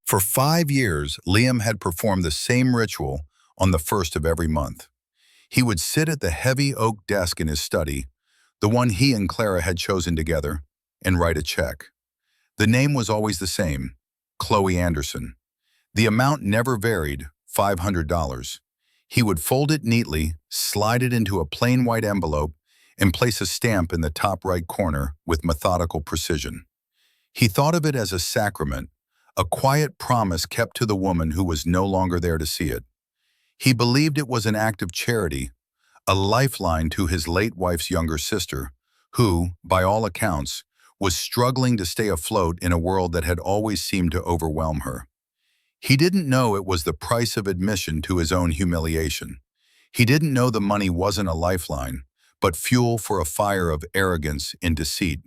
For 5 years, Liam had performed the same ritual on the first of every month. He would sit at the heavy oak desk in his study, the one he and Clara had chosen together, and write a check. The name was always the same, Chloe Anderson. The amount never varied, $500. He would fold it neatly, slide it into a plain white envelope, and place a stamp in the top right corner with methodical precision. He thought of it as a sacrament, a quiet promise kept to the woman who was no longer there to see it. He believed it was an act of charity, a lifeline to his late wife's younger sister, who, by all accounts, was struggling to stay afloat in a world that had always seemed to overwhelm her. He didn't know it was the price of admission to his own humiliation. He didn't know the money wasn't a lifeline, but fuel for a fire of arrogance and deceit.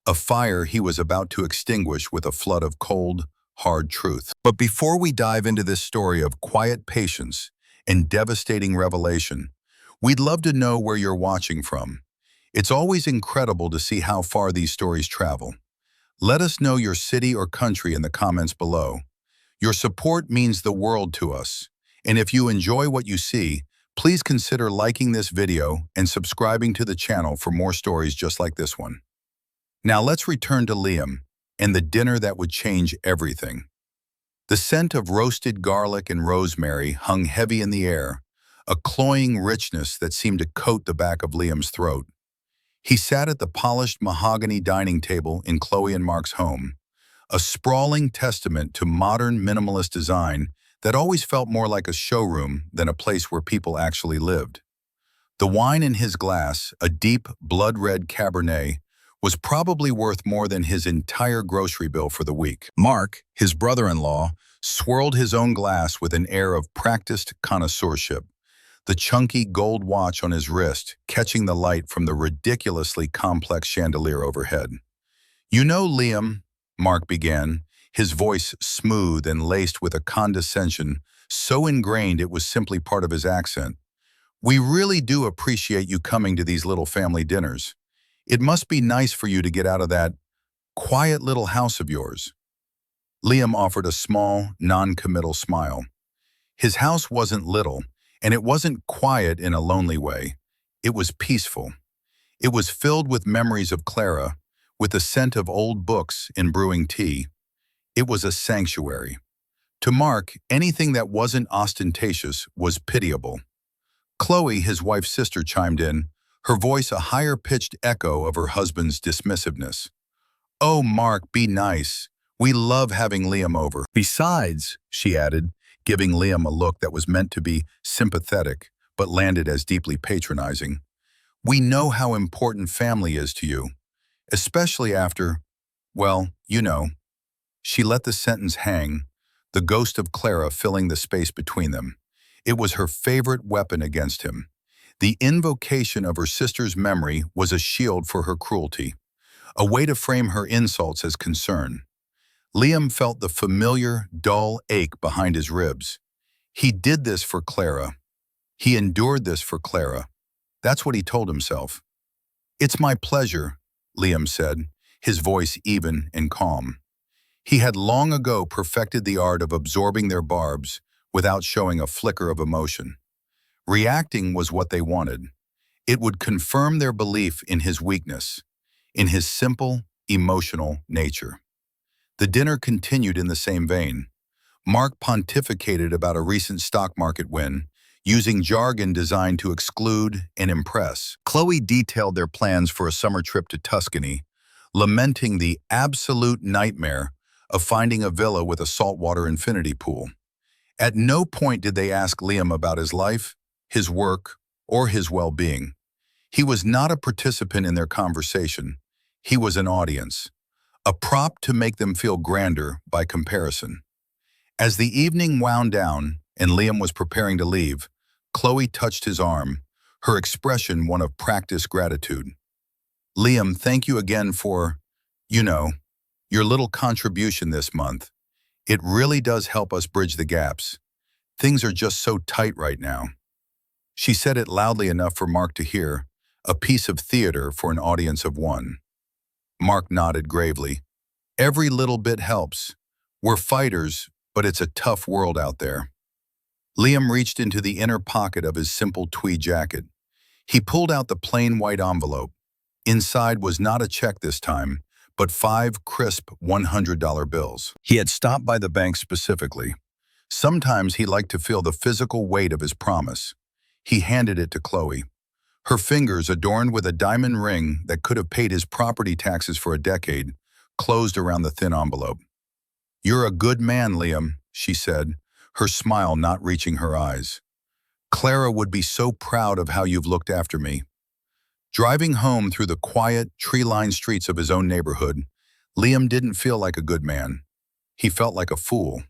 A fire he was about to extinguish with a flood of cold, hard truth. But before we dive into this story of quiet patience and devastating revelation, we'd love to know where you're watching from. It's always incredible to see how far these stories travel. Let us know your city or country in the comments below. Your support means the world to us. And if you enjoy what you see, please consider liking this video and subscribing to the channel for more stories just like this one. Now let's return to Liam and the dinner that would change everything. The scent of roasted garlic and rosemary hung heavy in the air, a cloying richness that seemed to coat the back of Liam's throat. He sat at the polished mahogany dining table in Chloe and Mark's home, a sprawling testament to modern minimalist design that always felt more like a showroom than a place where people actually lived. The wine in his glass, a deep, blood-red Cabernet, was probably worth more than his entire grocery bill for the week. Mark, his brother-in-law, swirled his own glass with an air of practiced connoisseurship, the chunky gold watch on his wrist catching the light from the ridiculously complex chandelier overhead. "You know, Liam," Mark began, his voice smooth and laced with a condescension so ingrained it was simply part of his accent, "we really do appreciate you coming to these little family dinners. It must be nice for you to get out of that quiet little house of yours." Liam offered a small, non-committal smile. His house wasn't little, and it wasn't quiet in a lonely way. It was peaceful. It was filled with memories of Clara, with the scent of old books and brewing tea. It was a sanctuary. To Mark, anything that wasn't ostentatious was pitiable. Chloe, his wife's sister, chimed in, her voice a higher-pitched echo of her husband's dismissiveness. "Oh, Mark, be nice. We love having Liam over. Besides," she added, giving Liam a look that was meant to be sympathetic, but landed as deeply patronizing, "we know how important family is to you, especially after, well, you know." She let the sentence hang, the ghost of Clara filling the space between them. It was her favorite weapon against him. The invocation of her sister's memory was a shield for her cruelty, a way to frame her insults as concern. Liam felt the familiar, dull ache behind his ribs. He did this for Clara. He endured this for Clara. That's what he told himself. "It's my pleasure," Liam said, his voice even and calm. He had long ago perfected the art of absorbing their barbs without showing a flicker of emotion. Reacting was what they wanted. It would confirm their belief in his weakness, in his simple, emotional nature. The dinner continued in the same vein. Mark pontificated about a recent stock market win, using jargon designed to exclude and impress. Chloe detailed their plans for a summer trip to Tuscany, lamenting the absolute nightmare of finding a villa with a saltwater infinity pool. At no point did they ask Liam about his life, his work, or his well-being. He was not a participant in their conversation. He was an audience, a prop to make them feel grander by comparison. As the evening wound down and Liam was preparing to leave, Chloe touched his arm, her expression one of practiced gratitude. "Liam, thank you again for, your little contribution this month. It really does help us bridge the gaps. Things are just so tight right now." She said it loudly enough for Mark to hear, a piece of theater for an audience of one. Mark nodded gravely. "Every little bit helps. We're fighters, but it's a tough world out there. Liam reached into the inner pocket of his simple tweed jacket. He pulled out the plain white envelope. Inside was not a check this time, but 5 crisp $100 bills. He had stopped by the bank specifically. Sometimes he liked to feel the physical weight of his promise. He handed it to Chloe. Her fingers, adorned with a diamond ring that could have paid his property taxes for a decade, closed around the thin envelope. "You're a good man, Liam," she said, her smile not reaching her eyes. "Clara would be so proud of how you've looked after me." Driving home through the quiet, tree-lined streets of his own neighborhood, Liam didn't feel like a good man. He felt like a fool.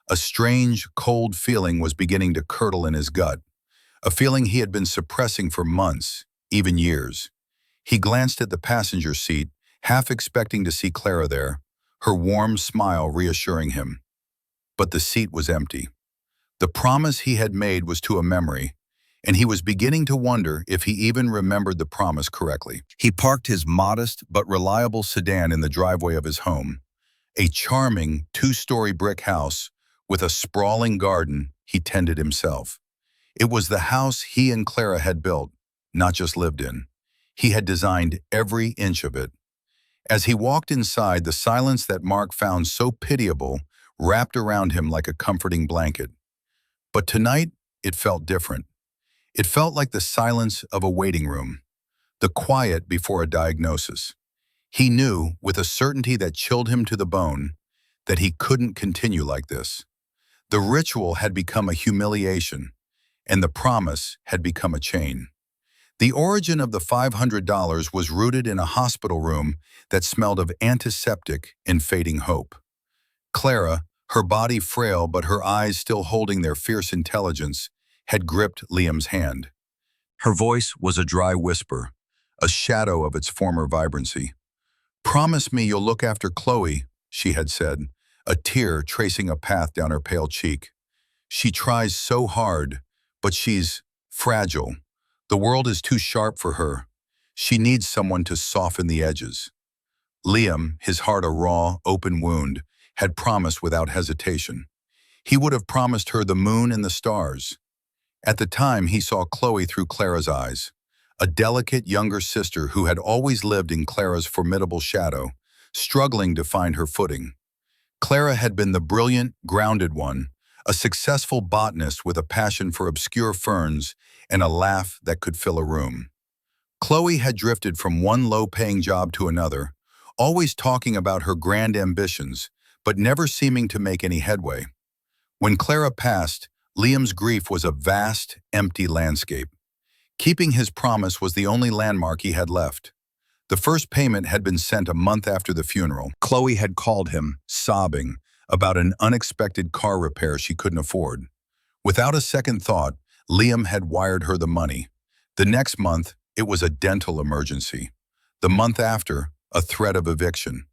A strange, cold feeling was beginning to curdle in his gut, a feeling he had been suppressing for months, even years. He glanced at the passenger seat, half expecting to see Clara there, her warm smile reassuring him. But the seat was empty. The promise he had made was to a memory, and he was beginning to wonder if he even remembered the promise correctly. He parked his modest but reliable sedan in the driveway of his home, a charming 2-story brick house with a sprawling garden he tended himself. It was the house he and Clara had built, not just lived in. He had designed every inch of it. As he walked inside, the silence that Mark found so pitiable wrapped around him like a comforting blanket. But tonight, it felt different. It felt like the silence of a waiting room, the quiet before a diagnosis. He knew, with a certainty that chilled him to the bone, that he couldn't continue like this. The ritual had become a humiliation, and the promise had become a chain. The origin of the $500 was rooted in a hospital room that smelled of antiseptic and fading hope. Clara, her body frail but her eyes still holding their fierce intelligence, had gripped Liam's hand. Her voice was a dry whisper, a shadow of its former vibrancy. "Promise me you'll look after Chloe," she had said, a tear tracing a path down her pale cheek. "She tries so hard, but she's fragile. The world is too sharp for her. She needs someone to soften the edges." Liam, his heart a raw, open wound, had promised without hesitation. He would have promised her the moon and the stars. At the time, he saw Chloe through Clara's eyes, a delicate younger sister who had always lived in Clara's formidable shadow, struggling to find her footing. Clara had been the brilliant, grounded one, a successful botanist with a passion for obscure ferns and a laugh that could fill a room. Chloe had drifted from one low-paying job to another, always talking about her grand ambitions, but never seeming to make any headway. When Clara passed, Liam's grief was a vast, empty landscape. Keeping his promise was the only landmark he had left. The first payment had been sent a month after the funeral. Chloe had called him, sobbing, about an unexpected car repair she couldn't afford. Without a second thought, Liam had wired her the money. The next month, it was a dental emergency. The month after, a threat of eviction.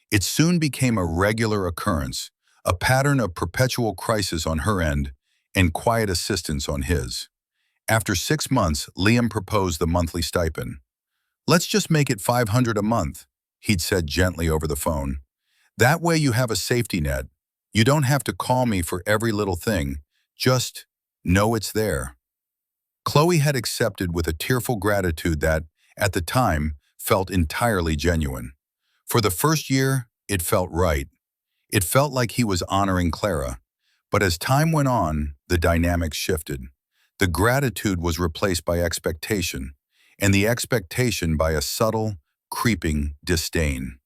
It soon became a regular occurrence, a pattern of perpetual crisis on her end and quiet assistance on his. After 6 months, Liam proposed the monthly stipend. "Let's just make it $500 a month," he'd said gently over the phone. "That way you have a safety net. You don't have to call me for every little thing. Just know it's there." Chloe had accepted with a tearful gratitude that, at the time, felt entirely genuine. For the first year, it felt right. It felt like he was honoring Clara. But as time went on, the dynamic shifted. The gratitude was replaced by expectation, and the expectation by a subtle, creeping disdain.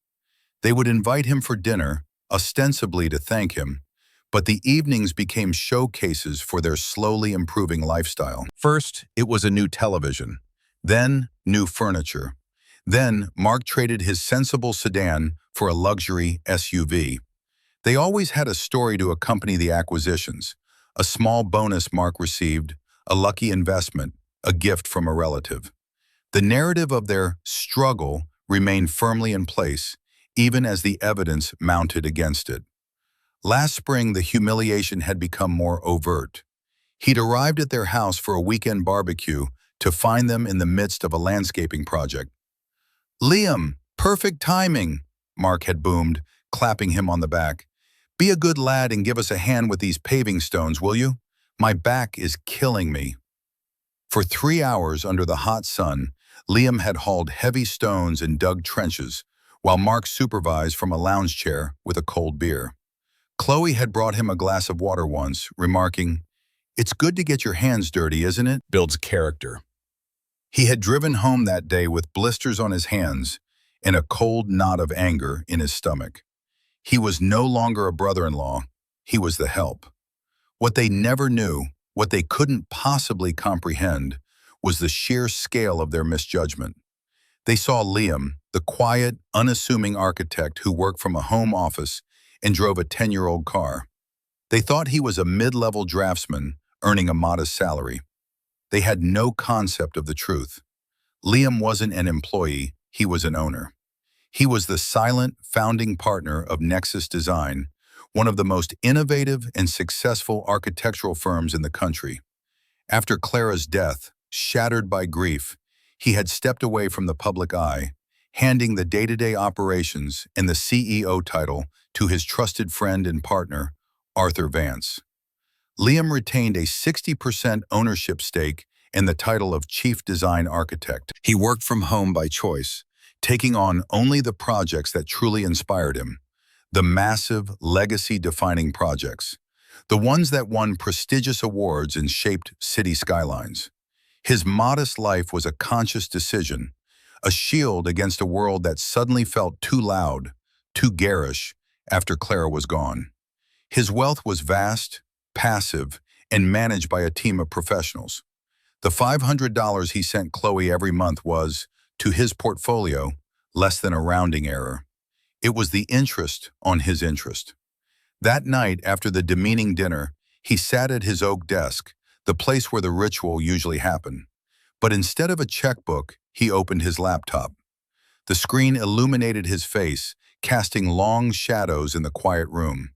They would invite him for dinner, ostensibly to thank him, but the evenings became showcases for their slowly improving lifestyle. First, it was a new television. Then, new furniture. Then, Mark traded his sensible sedan for a luxury SUV. They always had a story to accompany the acquisitions, a small bonus Mark received, a lucky investment, a gift from a relative. The narrative of their struggle remained firmly in place, even as the evidence mounted against it. Last spring, the humiliation had become more overt. He'd arrived at their house for a weekend barbecue to find them in the midst of a landscaping project. "Liam, perfect timing," Mark had boomed, clapping him on the back. Be a good lad and give us a hand with these paving stones, will you? My back is killing me." For 3 hours under the hot sun, Liam had hauled heavy stones and dug trenches, while Mark supervised from a lounge chair with a cold beer. Chloe had brought him a glass of water once, remarking, "It's good to get your hands dirty, isn't it? Builds character." He had driven home that day with blisters on his hands and a cold knot of anger in his stomach. He was no longer a brother-in-law, he was the help. What they never knew, what they couldn't possibly comprehend, was the sheer scale of their misjudgment. They saw Liam, the quiet, unassuming architect who worked from a home office and drove a 10-year-old car. They thought he was a mid-level draftsman earning a modest salary. They had no concept of the truth. Liam wasn't an employee, he was an owner. He was the silent founding partner of Nexus Design, one of the most innovative and successful architectural firms in the country. After Clara's death, shattered by grief, he had stepped away from the public eye, handing the day-to-day operations and the CEO title to his trusted friend and partner, Arthur Vance. Liam retained a 60% ownership stake and the title of Chief Design Architect. He worked from home by choice, taking on only the projects that truly inspired him, the massive, legacy-defining projects, the ones that won prestigious awards and shaped city skylines. His modest life was a conscious decision, a shield against a world that suddenly felt too loud, too garish after Clara was gone. His wealth was vast, passive, and managed by a team of professionals. The $500 he sent Chloe every month was, to his portfolio, less than a rounding error. It was the interest on his interest. That night, after the demeaning dinner, he sat at his oak desk, the place where the ritual usually happened. But instead of a checkbook, he opened his laptop. The screen illuminated his face, casting long shadows in the quiet room.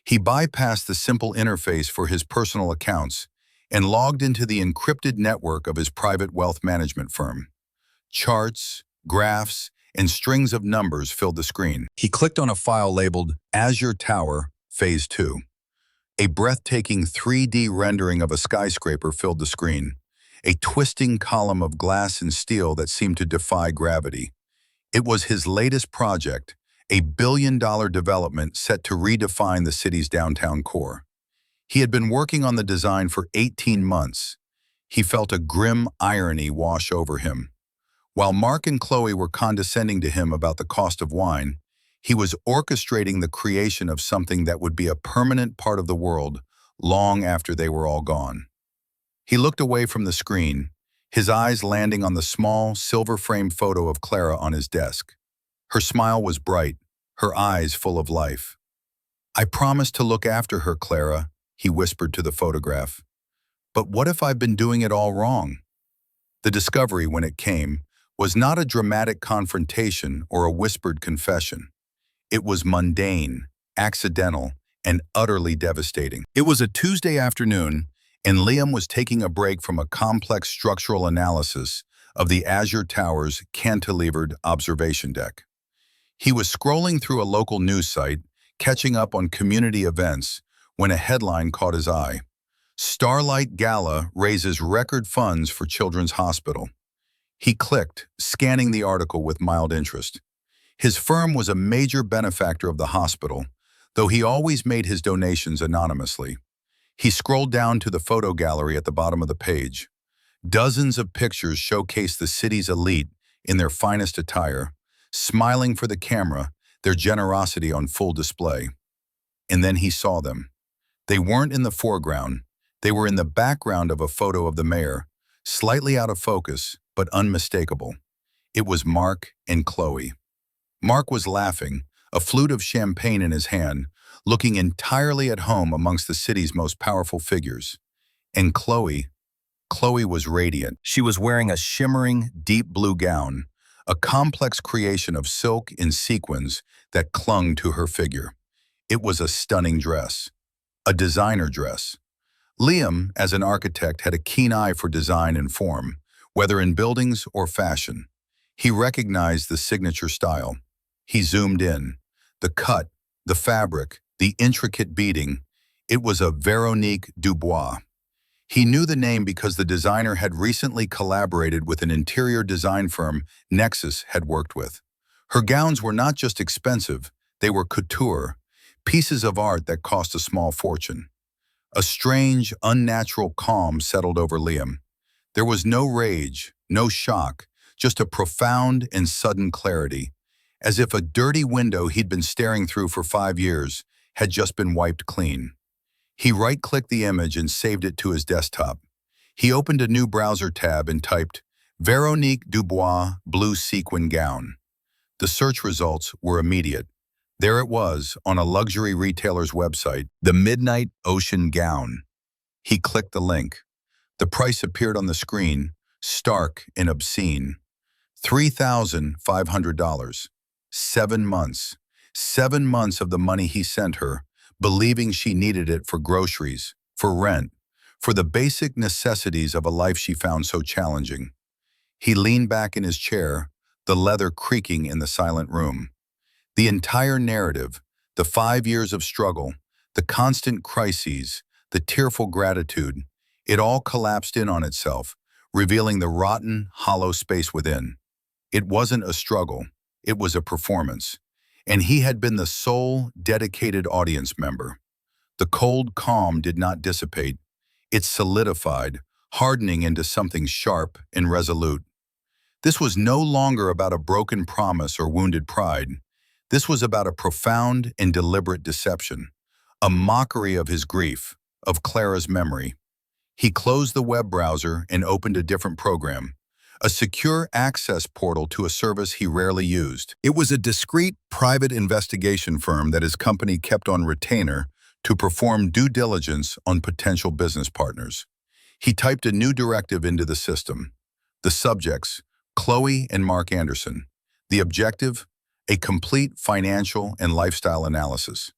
He bypassed the simple interface for his personal accounts and logged into the encrypted network of his private wealth management firm. Charts, graphs, and strings of numbers filled the screen. He clicked on a file labeled Azure Tower, Phase 2. A breathtaking 3D rendering of a skyscraper filled the screen, a twisting column of glass and steel that seemed to defy gravity. It was his latest project, a billion-dollar development set to redefine the city's downtown core. He had been working on the design for 18 months. He felt a grim irony wash over him. While Mark and Chloe were condescending to him about the cost of wine, he was orchestrating the creation of something that would be a permanent part of the world long after they were all gone. He looked away from the screen, his eyes landing on the small, silver-framed photo of Clara on his desk. Her smile was bright, her eyes full of life. "I promised to look after her, Clara," he whispered to the photograph. "But what if I've been doing it all wrong?" The discovery, when it came, was not a dramatic confrontation or a whispered confession. It was mundane, accidental, and utterly devastating. It was a Tuesday afternoon, and Liam was taking a break from a complex structural analysis of the Azure Tower's cantilevered observation deck. He was scrolling through a local news site, catching up on community events, when a headline caught his eye. "Starlight Gala raises record funds for Children's Hospital." He clicked, scanning the article with mild interest. His firm was a major benefactor of the hospital, though he always made his donations anonymously. He scrolled down to the photo gallery at the bottom of the page. Dozens of pictures showcased the city's elite in their finest attire, smiling for the camera, their generosity on full display. And then he saw them. They weren't in the foreground. They were in the background of a photo of the mayor, slightly out of focus, but unmistakable. It was Mark and Chloe. Mark was laughing, a flute of champagne in his hand, looking entirely at home amongst the city's most powerful figures. And Chloe was radiant. She was wearing a shimmering, deep blue gown, a complex creation of silk and sequins that clung to her figure. It was a stunning dress, a designer dress. Liam, as an architect, had a keen eye for design and form, whether in buildings or fashion. He recognized the signature style. He zoomed in. The cut, the fabric, the intricate beading. It was a Veronique Dubois. He knew the name because the designer had recently collaborated with an interior design firm Nexus had worked with. Her gowns were not just expensive, they were couture, pieces of art that cost a small fortune. A strange, unnatural calm settled over Liam. There was no rage, no shock, just a profound and sudden clarity, as if a dirty window he'd been staring through for 5 years had just been wiped clean. He right-clicked the image and saved it to his desktop. He opened a new browser tab and typed, Veronique Dubois blue sequin gown. The search results were immediate. There it was, on a luxury retailer's website, the Midnight Ocean gown. He clicked the link. The price appeared on the screen, stark and obscene. $3,500. 7 months. 7 months of the money he sent her, believing she needed it for groceries, for rent, for the basic necessities of a life she found so challenging. He leaned back in his chair, the leather creaking in the silent room. The entire narrative, the 5 years of struggle, the constant crises, the tearful gratitude, it all collapsed in on itself, revealing the rotten, hollow space within. It wasn't a struggle, it was a performance. And he had been the sole, dedicated audience member. The cold calm did not dissipate. It solidified, hardening into something sharp and resolute. This was no longer about a broken promise or wounded pride. This was about a profound and deliberate deception, a mockery of his grief, of Clara's memory. He closed the web browser and opened a different program, a secure access portal to a service he rarely used. It was a discreet, private investigation firm that his company kept on retainer to perform due diligence on potential business partners. He typed a new directive into the system. The subjects, Chloe and Mark Anderson. The objective, a complete financial and lifestyle analysis.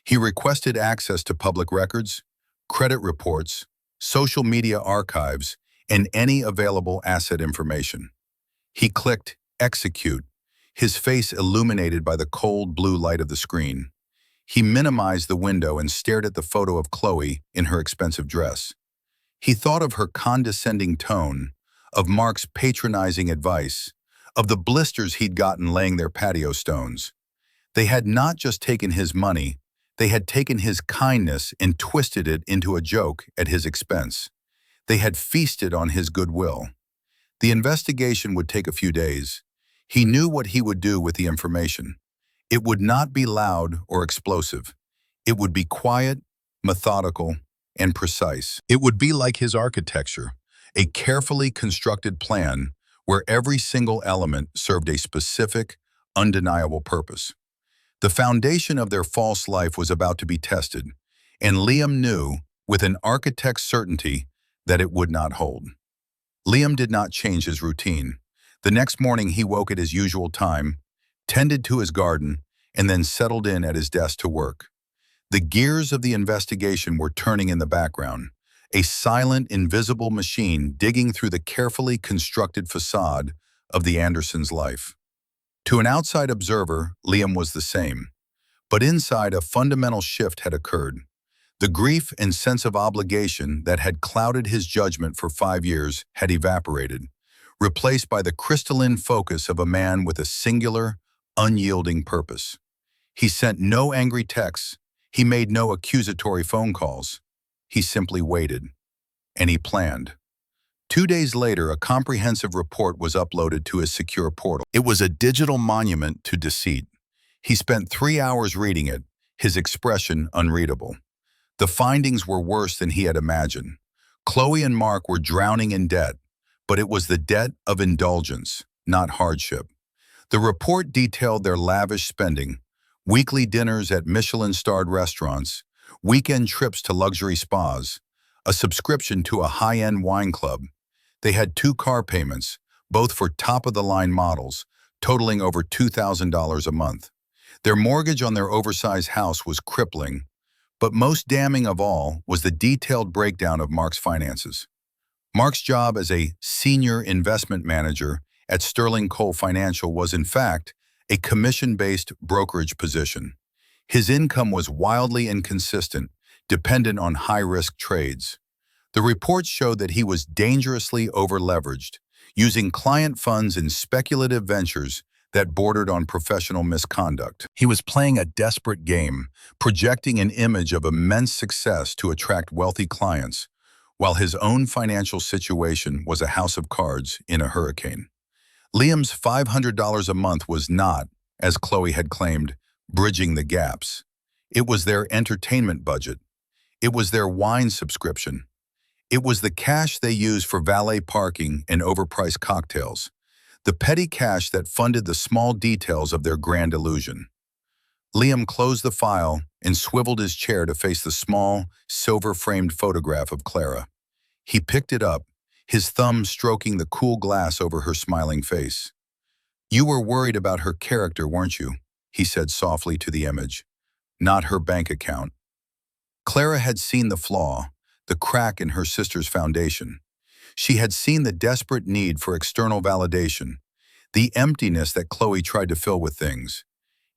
He requested access to public records, credit reports, social media archives, and any available asset information. He clicked Execute, his face illuminated by the cold blue light of the screen. He minimized the window and stared at the photo of Chloe in her expensive dress. He thought of her condescending tone, of Mark's patronizing advice, of the blisters he'd gotten laying their patio stones. They had not just taken his money, they had taken his kindness and twisted it into a joke at his expense. They had feasted on his goodwill. The investigation would take a few days. He knew what he would do with the information. It would not be loud or explosive. It would be quiet, methodical, and precise. It would be like his architecture, a carefully constructed plan where every single element served a specific, undeniable purpose. The foundation of their false life was about to be tested, and Liam knew, with an architect's certainty, that it would not hold. Liam did not change his routine. The next morning he woke at his usual time, tended to his garden, and then settled in at his desk to work. The gears of the investigation were turning in the background, a silent, invisible machine digging through the carefully constructed facade of the Andersons' life. To an outside observer, Liam was the same. But inside, a fundamental shift had occurred. The grief and sense of obligation that had clouded his judgment for 5 years had evaporated, replaced by the crystalline focus of a man with a singular, unyielding purpose. He sent no angry texts. He made no accusatory phone calls. He simply waited. And he planned. 2 days later, a comprehensive report was uploaded to his secure portal. It was a digital monument to deceit. He spent 3 hours reading it, his expression unreadable. The findings were worse than he had imagined. Chloe and Mark were drowning in debt, but it was the debt of indulgence, not hardship. The report detailed their lavish spending, weekly dinners at Michelin-starred restaurants, weekend trips to luxury spas, a subscription to a high-end wine club. They had 2 car payments, both for top-of-the-line models, totaling over $2,000 a month. Their mortgage on their oversized house was crippling, but most damning of all was the detailed breakdown of Mark's finances. Mark's job as a senior investment manager at Sterling Cole Financial was, in fact, a commission-based brokerage position. His income was wildly inconsistent, dependent on high-risk trades. The reports showed that he was dangerously over-leveraged, using client funds in speculative ventures that bordered on professional misconduct. He was playing a desperate game, projecting an image of immense success to attract wealthy clients, while his own financial situation was a house of cards in a hurricane. Liam's $500 a month was not, as Chloe had claimed, bridging the gaps. It was their entertainment budget. It was their wine subscription. It was the cash they used for valet parking and overpriced cocktails, the petty cash that funded the small details of their grand illusion. Liam closed the file and swiveled his chair to face the small, silver-framed photograph of Clara. He picked it up, his thumb stroking the cool glass over her smiling face. "You were worried about her character, weren't you?" he said softly to the image. "Not her bank account." Clara had seen the flaw, the crack in her sister's foundation. She had seen the desperate need for external validation, the emptiness that Chloe tried to fill with things.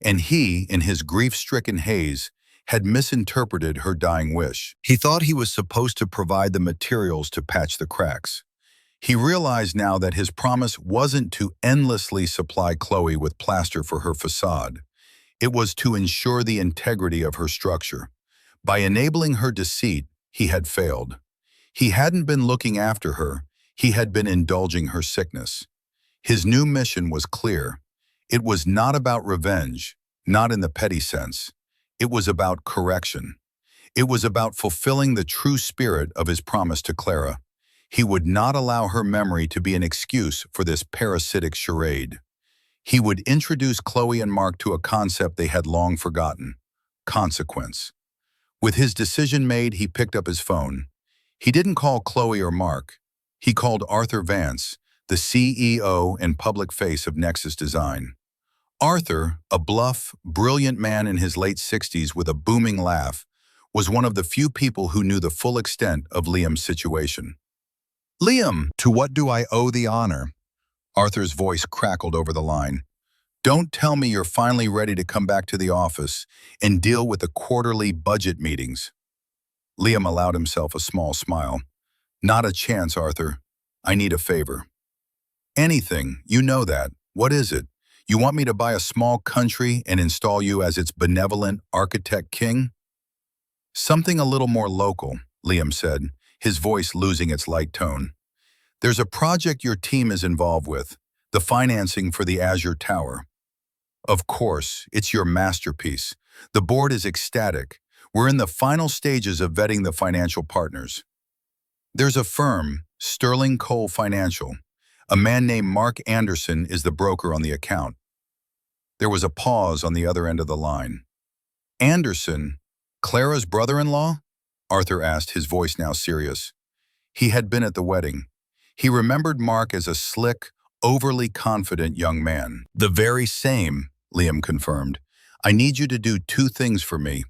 And he, in his grief-stricken haze, had misinterpreted her dying wish. He thought he was supposed to provide the materials to patch the cracks. He realized now that his promise wasn't to endlessly supply Chloe with plaster for her facade. It was to ensure the integrity of her structure. By enabling her deceit, he had failed. He hadn't been looking after her, he had been indulging her sickness. His new mission was clear. It was not about revenge, not in the petty sense. It was about correction. It was about fulfilling the true spirit of his promise to Clara. He would not allow her memory to be an excuse for this parasitic charade. He would introduce Chloe and Mark to a concept they had long forgotten: consequence. With his decision made, he picked up his phone. He didn't call Chloe or Mark. He called Arthur Vance, the CEO and public face of Nexus Design. Arthur, a bluff, brilliant man in his late 60s with a booming laugh, was one of the few people who knew the full extent of Liam's situation. "Liam, to what do I owe the honor?" Arthur's voice crackled over the line. "Don't tell me you're finally ready to come back to the office and deal with the quarterly budget meetings." Liam allowed himself a small smile. "Not a chance, Arthur. I need a favor." "Anything, you know that. What is it? You want me to buy a small country and install you as its benevolent architect king?" "Something a little more local," Liam said, his voice losing its light tone. "There's a project your team is involved with, the financing for the Azure Tower. Of course, it's your masterpiece. The board is ecstatic. We're in the final stages of vetting the financial partners. There's a firm, Sterling Cole Financial. A man named Mark Anderson is the broker on the account." There was a pause on the other end of the line. "Anderson, Clara's brother-in-law?" Arthur asked, his voice now serious. He had been at the wedding. He remembered Mark as a slick, overly confident young man. "The very same," Liam confirmed. "I need you to do two things for me.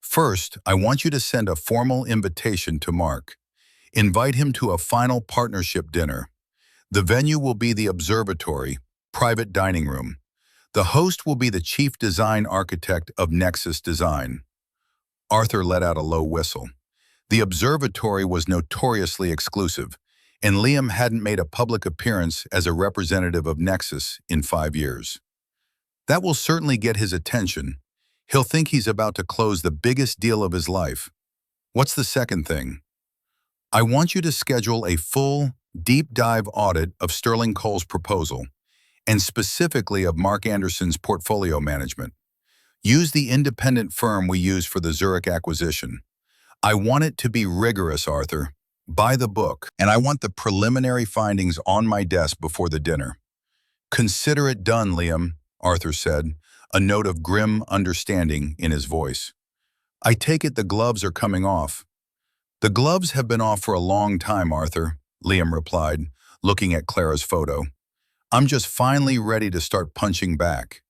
First, I want you to send a formal invitation to Mark. Invite him to a final partnership dinner. The venue will be the observatory, private dining room. The host will be the chief design architect of Nexus Design." Arthur let out a low whistle. The observatory was notoriously exclusive, and Liam hadn't made a public appearance as a representative of Nexus in 5 years. That will certainly get his attention. He'll think he's about to close the biggest deal of his life. What's the second thing? I want you to schedule a full, deep dive audit of Sterling Cole's proposal, and specifically of Mark Anderson's portfolio management. Use the independent firm we used for the Zurich acquisition. I want it to be rigorous, Arthur. By the book, and I want the preliminary findings on my desk before the dinner. "Consider it done, Liam," Arthur said, a note of grim understanding in his voice. "I take it the gloves are coming off." "The gloves have been off for a long time, Arthur," Liam replied, looking at Clara's photo. "I'm just finally ready to start punching back."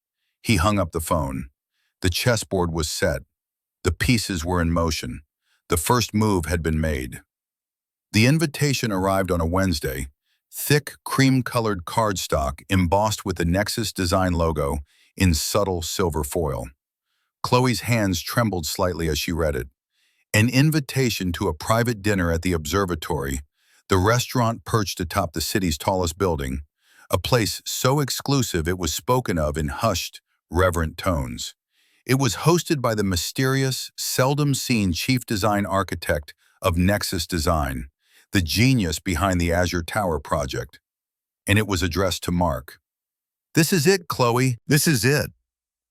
He hung up the phone. The chessboard was set. The pieces were in motion. The first move had been made. The invitation arrived on a Wednesday, thick, cream-colored cardstock embossed with the Nexus Design logo in subtle silver foil. Chloe's hands trembled slightly as she read it. An invitation to a private dinner at the observatory, the restaurant perched atop the city's tallest building, a place so exclusive it was spoken of in hushed, reverent tones. It was hosted by the mysterious, seldom-seen chief design architect of Nexus Design, the genius behind the Azure Tower project. And it was addressed to Mark. "This is it, Chloe, this is it."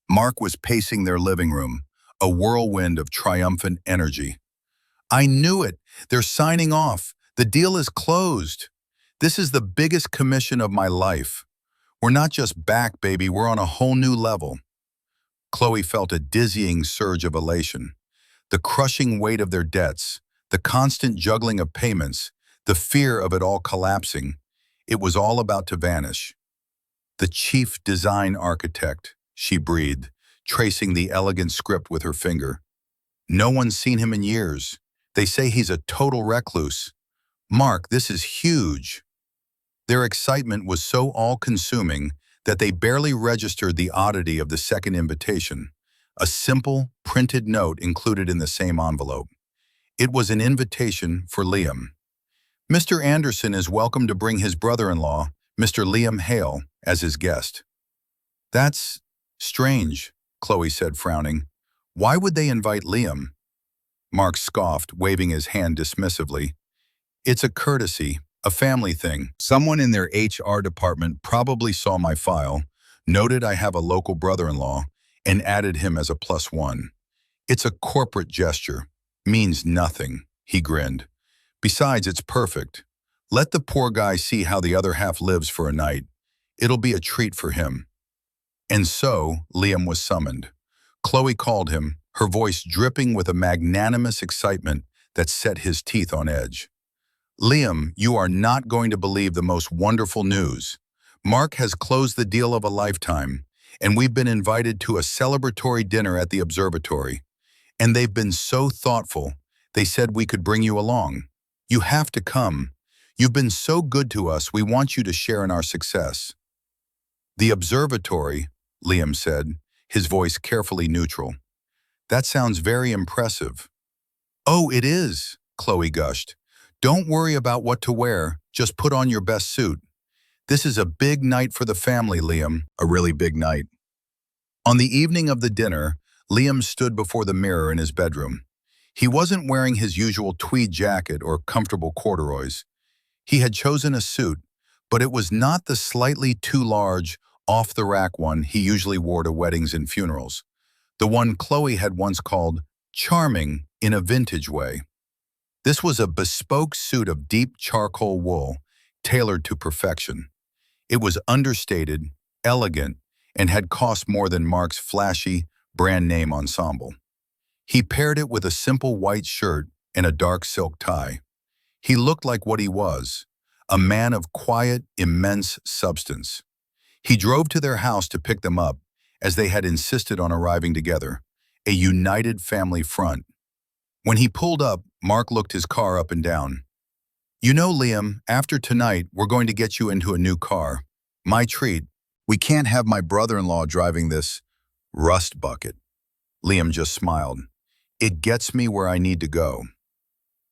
Mark was pacing their living room, a whirlwind of triumphant energy. "I knew it. They're signing off. The deal is closed. This is the biggest commission of my life. We're not just back, baby, we're on a whole new level." Chloe felt a dizzying surge of elation. The crushing weight of their debts, the constant juggling of payments, the fear of it all collapsing. It was all about to vanish. "The chief design architect," she breathed, tracing the elegant script with her finger. "No one's seen him in years. They say he's a total recluse. Mark, this is huge." Their excitement was so all-consuming that they barely registered the oddity of the second invitation, a simple, printed note included in the same envelope. It was an invitation for Liam. "Mr. Anderson is welcome to bring his brother-in-law, Mr. Liam Hale, as his guest." "That's strange," Chloe said, frowning. "Why would they invite Liam?" Mark scoffed, waving his hand dismissively. "It's a courtesy, a family thing. Someone in their HR department probably saw my file, noted I have a local brother-in-law, and added him as a +1. It's a corporate gesture. Means nothing," he grinned. "Besides, it's perfect. Let the poor guy see how the other half lives for a night. It'll be a treat for him." And so, Liam was summoned. Chloe called him, her voice dripping with a magnanimous excitement that set his teeth on edge. "Liam, you are not going to believe the most wonderful news. Mark has closed the deal of a lifetime, and we've been invited to a celebratory dinner at the observatory. And they've been so thoughtful, they said we could bring you along. You have to come. You've been so good to us, we want you to share in our success." "The observatory," Liam said, his voice carefully neutral. "That sounds very impressive." "Oh, it is," Chloe gushed. "Don't worry about what to wear, just put on your best suit. This is a big night for the family, Liam, a really big night." On the evening of the dinner, Liam stood before the mirror in his bedroom. He wasn't wearing his usual tweed jacket or comfortable corduroys. He had chosen a suit, but it was not the slightly too large, off-the-rack one he usually wore to weddings and funerals. The one Chloe had once called charming in a vintage way. This was a bespoke suit of deep charcoal wool, tailored to perfection. It was understated, elegant, and had cost more than Mark's flashy, brand-name ensemble. He paired it with a simple white shirt and a dark silk tie. He looked like what he was, a man of quiet, immense substance. He drove to their house to pick them up, as they had insisted on arriving together, a united family front. When he pulled up, Mark looked his car up and down. "You know, Liam, after tonight, we're going to get you into a new car. My treat. We can't have my brother-in-law driving this rust bucket." Liam just smiled. "It gets me where I need to go."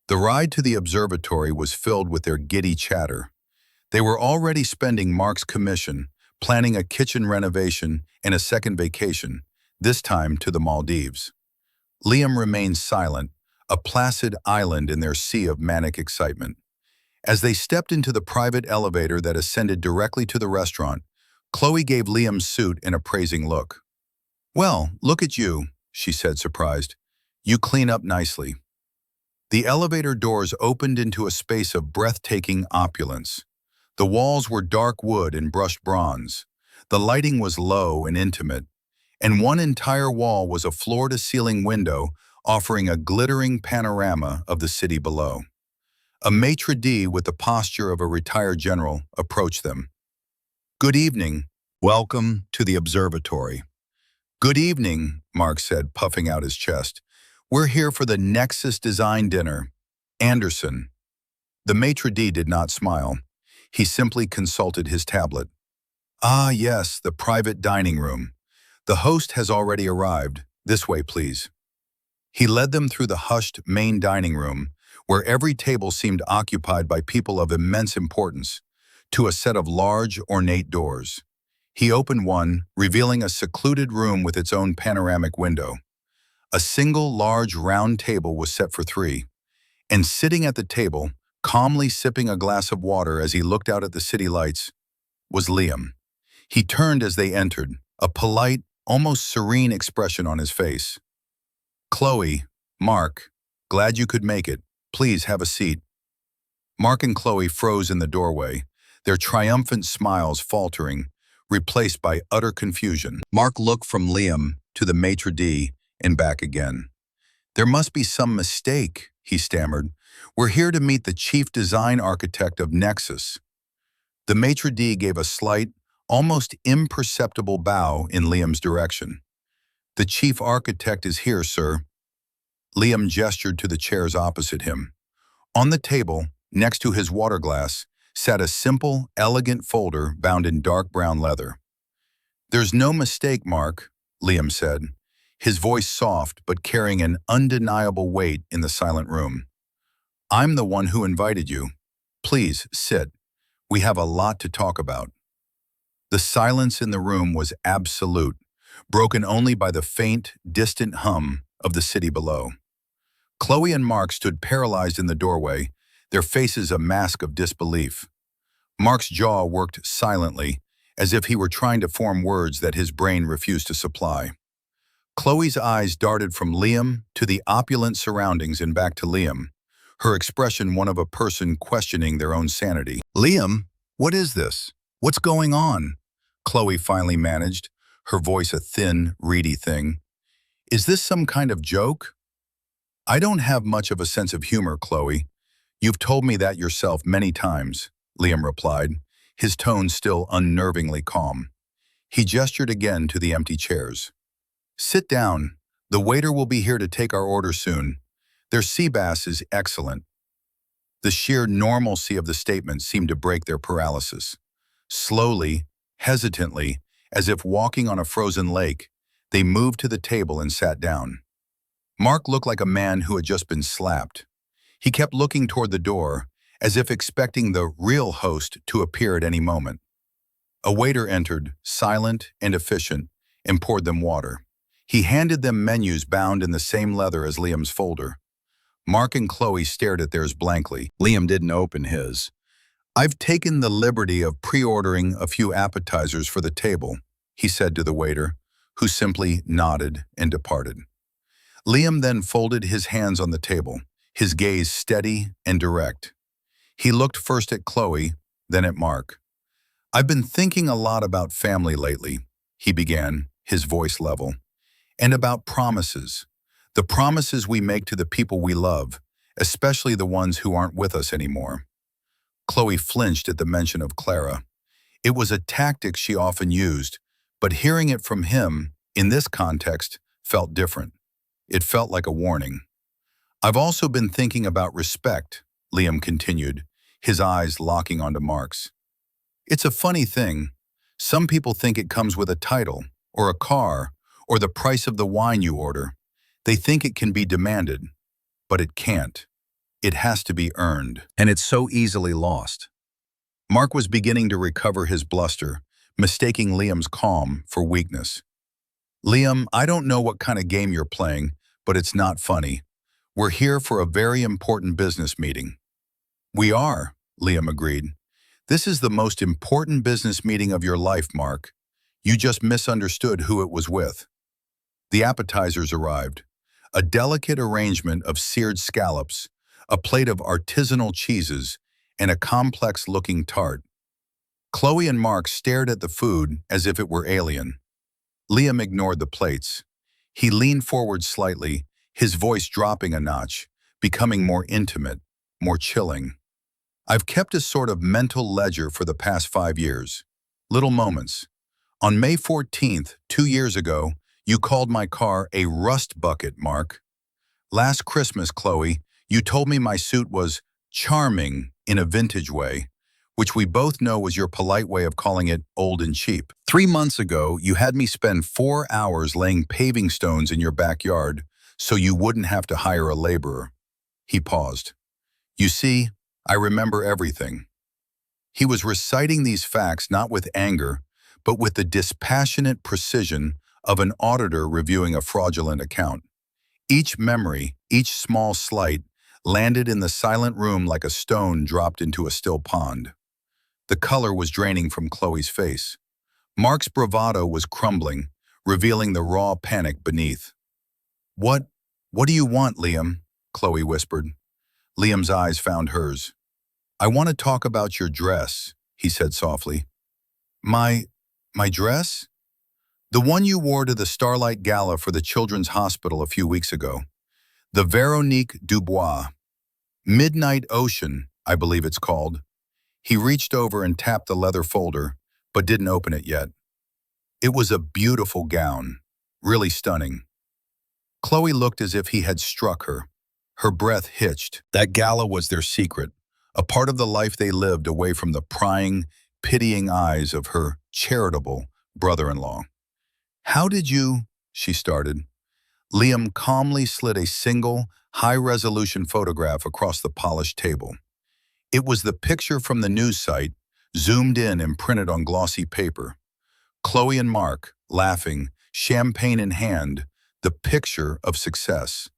The ride to the observatory was filled with their giddy chatter. They were already spending Mark's commission, planning a kitchen renovation and a second vacation, this time to the Maldives. Liam remained silent, a placid island in their sea of manic excitement. As they stepped into the private elevator that ascended directly to the restaurant, Chloe gave Liam's suit an appraising look. "Well, look at you," she said, surprised. "You clean up nicely." The elevator doors opened into a space of breathtaking opulence. The walls were dark wood and brushed bronze. The lighting was low and intimate, and one entire wall was a floor-to-ceiling window offering a glittering panorama of the city below. A maitre d' with the posture of a retired general approached them. "Good evening. Welcome to the observatory." "Good evening," Mark said, puffing out his chest. "We're here for the Nexus Design Dinner. Anderson." The maitre d' did not smile. He simply consulted his tablet. "Ah, yes, the private dining room. The host has already arrived, This way, please." He led them through the hushed main dining room, where every table seemed occupied by people of immense importance, to a set of large, ornate doors. He opened one, revealing a secluded room with its own panoramic window. A single large round table was set for three, and sitting at the table, calmly sipping a glass of water as he looked out at the city lights, was Liam. He turned as they entered, a polite, almost serene expression on his face. "Chloe, Mark, glad you could make it. Please have a seat." Mark and Chloe froze in the doorway, their triumphant smiles faltering, replaced by utter confusion. Mark looked from Liam to the maitre d' and back again. "There must be some mistake," he stammered. "We're here to meet the chief design architect of Nexus." The maitre d' gave a slight, almost imperceptible bow in Liam's direction. "The chief architect is here, sir." Liam gestured to the chairs opposite him. On the table, next to his water glass, sat a simple, elegant folder bound in dark brown leather. "There's no mistake, Mark," Liam said, his voice soft but carrying an undeniable weight in the silent room. "I'm the one who invited you. Please, sit. We have a lot to talk about." The silence in the room was absolute, broken only by the faint, distant hum of the city below. Chloe and Mark stood paralyzed in the doorway, their faces a mask of disbelief. Mark's jaw worked silently, as if he were trying to form words that his brain refused to supply. Chloe's eyes darted from Liam to the opulent surroundings and back to Liam, her expression one of a person questioning their own sanity. "Liam, what is this? What's going on?" Chloe finally managed, her voice a thin, reedy thing. "Is this some kind of joke?" "I don't have much of a sense of humor, Chloe. You've told me that yourself many times," Liam replied, his tone still unnervingly calm. He gestured again to the empty chairs. "Sit down. The waiter will be here to take our order soon. Their sea bass is excellent." The sheer normalcy of the statement seemed to break their paralysis. Slowly, hesitantly, as if walking on a frozen lake, they moved to the table and sat down. Mark looked like a man who had just been slapped. He kept looking toward the door, as if expecting the real host to appear at any moment. A waiter entered, silent and efficient, and poured them water. He handed them menus bound in the same leather as Liam's folder. Mark and Chloe stared at theirs blankly. Liam didn't open his. "I've taken the liberty of pre-ordering a few appetizers for the table," he said to the waiter, who simply nodded and departed. Liam then folded his hands on the table, his gaze steady and direct. He looked first at Chloe, then at Mark. "I've been thinking a lot about family lately," he began, his voice level, "and about promises. The promises we make to the people we love, especially the ones who aren't with us anymore." Chloe flinched at the mention of Clara. It was a tactic she often used, but hearing it from him, in this context, felt different. It felt like a warning. "I've also been thinking about respect," Liam continued, his eyes locking onto Mark's. "It's a funny thing. Some people think it comes with a title, or a car, or the price of the wine you order. They think it can be demanded, but it can't. It has to be earned, and it's so easily lost." Mark was beginning to recover his bluster, mistaking Liam's calm for weakness. "Liam, I don't know what kind of game you're playing, but it's not funny. We're here for a very important business meeting." "We are," Liam agreed. "This is the most important business meeting of your life, Mark. You just misunderstood who it was with." The appetizers arrived. A delicate arrangement of seared scallops, a plate of artisanal cheeses, and a complex-looking tart. Chloe and Mark stared at the food as if it were alien. Liam ignored the plates. He leaned forward slightly, his voice dropping a notch, becoming more intimate, more chilling. "I've kept a sort of mental ledger for the past 5 years. Little moments. On May 14th, 2 years ago, you called my car a rust bucket, Mark. Last Christmas, Chloe, you told me my suit was charming in a vintage way. which we both know was your polite way of calling it old and cheap. 3 months ago, you had me spend 4 hours laying paving stones in your backyard so you wouldn't have to hire a laborer. He paused. You see, I remember everything. He was reciting these facts not with anger, but with the dispassionate precision of an auditor reviewing a fraudulent account. Each memory, each small slight, landed in the silent room like a stone dropped into a still pond. The color was draining from Chloe's face. Mark's bravado was crumbling, revealing the raw panic beneath. What do you want, Liam? Chloe whispered. Liam's eyes found hers. I want to talk about your dress, he said softly. My dress? The one you wore to the Starlight Gala for the Children's Hospital a few weeks ago. The Veronique Dubois. Midnight Ocean, I believe it's called. He reached over and tapped the leather folder, but didn't open it yet. It was a beautiful gown, really stunning. Chloe looked as if he had struck her. Her breath hitched. That gala was their secret, a part of the life they lived away from the prying, pitying eyes of her charitable brother-in-law. How did you, she started. Liam calmly slid a single, high-resolution photograph across the polished table. It was the picture from the news site, zoomed in and printed on glossy paper. Chloe and Mark, laughing, champagne in hand, the picture of success.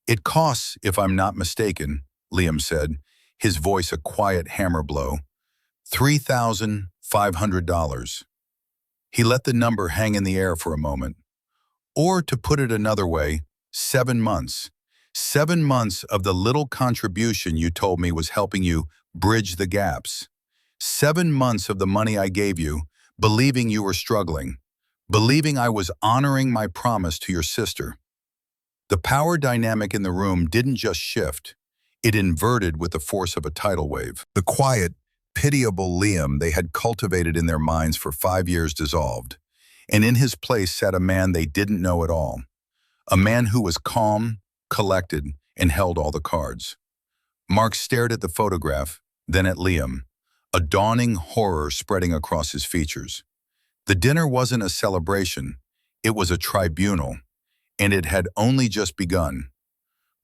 It costs, if I'm not mistaken, Liam said, his voice a quiet hammer blow, $3,500. He let the number hang in the air for a moment. Or, to put it another way, 7 months. 7 months of the little contribution you told me was helping you bridge the gaps. 7 months of the money I gave you, believing you were struggling, believing I was honoring my promise to your sister. The power dynamic in the room didn't just shift, it inverted with the force of a tidal wave. The quiet, pitiable Liam they had cultivated in their minds for 5 years dissolved, and in his place sat a man they didn't know at all. A man who was calm, collected, and held all the cards. Mark stared at the photograph, then at Liam, a dawning horror spreading across his features. The dinner wasn't a celebration, it was a tribunal, and it had only just begun.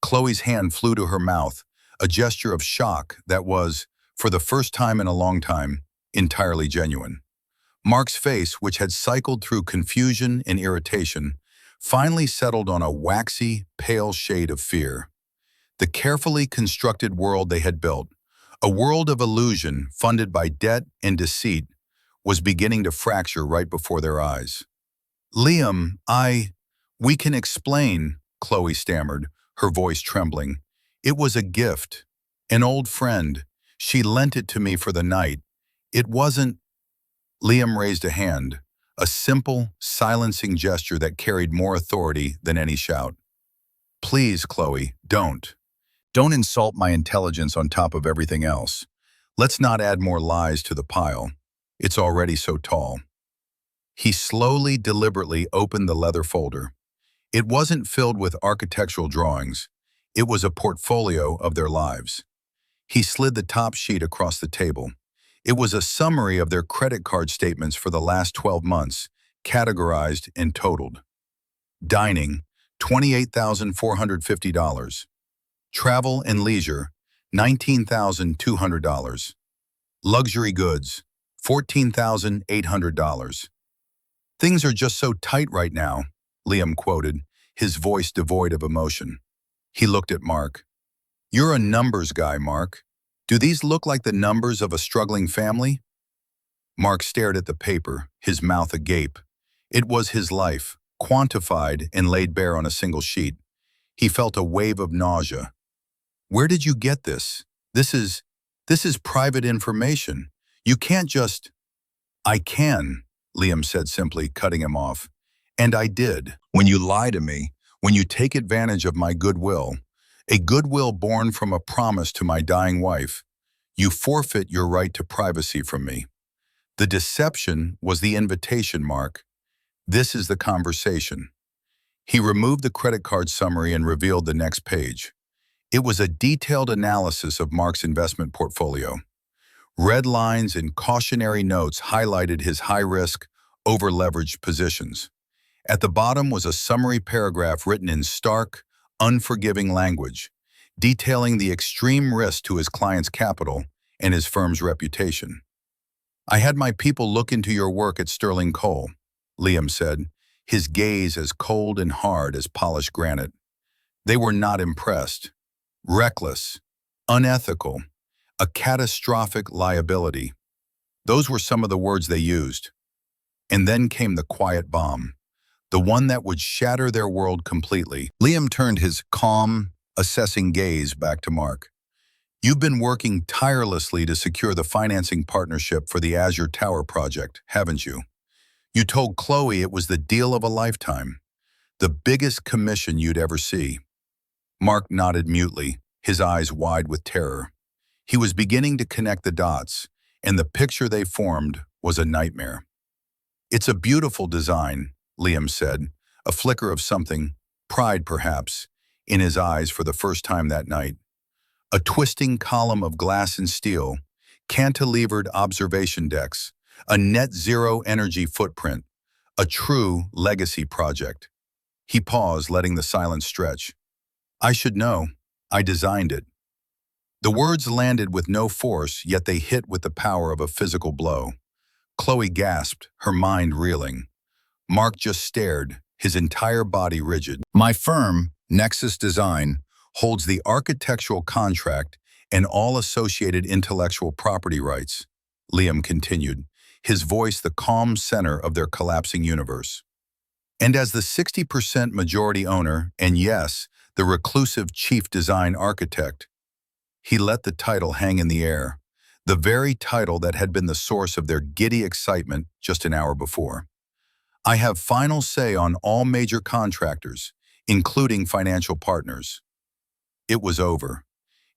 Chloe's hand flew to her mouth, a gesture of shock that was, for the first time in a long time, entirely genuine. Mark's face, which had cycled through confusion and irritation, finally settled on a waxy, pale shade of fear. The carefully constructed world they had built, a world of illusion funded by debt and deceit, was beginning to fracture right before their eyes. Liam, we can explain, Chloe stammered, her voice trembling. It was a gift, an old friend. She lent it to me for the night. It wasn't. Liam raised a hand, a simple, silencing gesture that carried more authority than any shout. Please, Chloe, don't. Don't insult my intelligence on top of everything else. Let's not add more lies to the pile. It's already so tall. He slowly, deliberately opened the leather folder. It wasn't filled with architectural drawings. It was a portfolio of their lives. He slid the top sheet across the table. It was a summary of their credit card statements for the last 12 months, categorized and totaled. Dining, $28,450. Travel and leisure, $19,200. Luxury goods, $14,800. Things are just so tight right now, Liam quoted, his voice devoid of emotion. He looked at Mark. You're a numbers guy, Mark. Do these look like the numbers of a struggling family? Mark stared at the paper, his mouth agape. It was his life, quantified and laid bare on a single sheet. He felt a wave of nausea. Where did you get this? This is private information. You can't just... I can, Liam said simply, cutting him off. And I did. When you lie to me, when you take advantage of my goodwill, a goodwill born from a promise to my dying wife, you forfeit your right to privacy from me. The deception was the invitation, Mark. This is the conversation. He removed the credit card summary and revealed the next page. It was a detailed analysis of Mark's investment portfolio. Red lines and cautionary notes highlighted his high-risk, over-leveraged positions. At the bottom was a summary paragraph written in stark, unforgiving language, detailing the extreme risk to his client's capital and his firm's reputation. "I had my people look into your work at Sterling Cole," Liam said, his gaze as cold and hard as polished granite. "They were not impressed. Reckless, unethical, a catastrophic liability. Those were some of the words they used. And then came the quiet bomb, the one that would shatter their world completely." Liam turned his calm, assessing gaze back to Mark. "You've been working tirelessly to secure the financing partnership for the Azure Tower project, haven't you? You told Chloe it was the deal of a lifetime, the biggest commission you'd ever see." Mark nodded mutely, his eyes wide with terror. He was beginning to connect the dots, and the picture they formed was a nightmare. "It's a beautiful design," Liam said, a flicker of something, pride perhaps, in his eyes for the first time that night. A twisting column of glass and steel, cantilevered observation decks, a net-zero energy footprint, a true legacy project. He paused, letting the silence stretch. "I should know. I designed it." The words landed with no force, yet they hit with the power of a physical blow. Chloe gasped, her mind reeling. Mark just stared, his entire body rigid. "My firm, Nexus Design, holds the architectural contract and all associated intellectual property rights," Liam continued, his voice the calm center of their collapsing universe. "And as the 60% majority owner, and yes, the reclusive chief design architect," he let the title hang in the air, the very title that had been the source of their giddy excitement just an hour before. "I have final say on all major contractors, including financial partners." It was over.